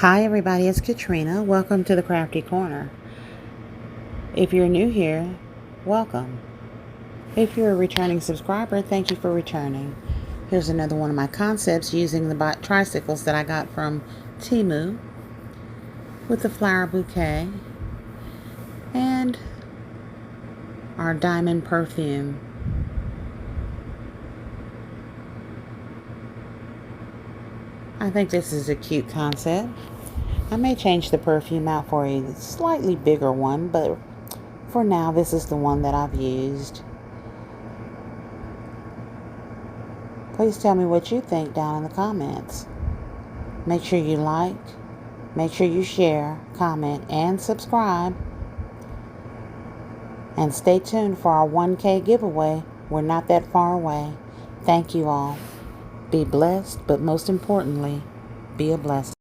Hi everybody, it's Katrina. Welcome to the Crafty Corner. If you're new here, welcome. If you're a returning subscriber, thank you for returning. Here's another one of my concepts using the tricycles that I got from Temu with the flower bouquet and our diamond perfume. I think this is a cute concept. I may change the perfume out for a slightly bigger one, but for now this is the one that I've used. Please tell me what you think down in the comments. Make sure you like, make sure you share, comment, and subscribe. And stay tuned for our 1K giveaway. We're not that far away. Thank you all. Be blessed, but most importantly, be a blessing.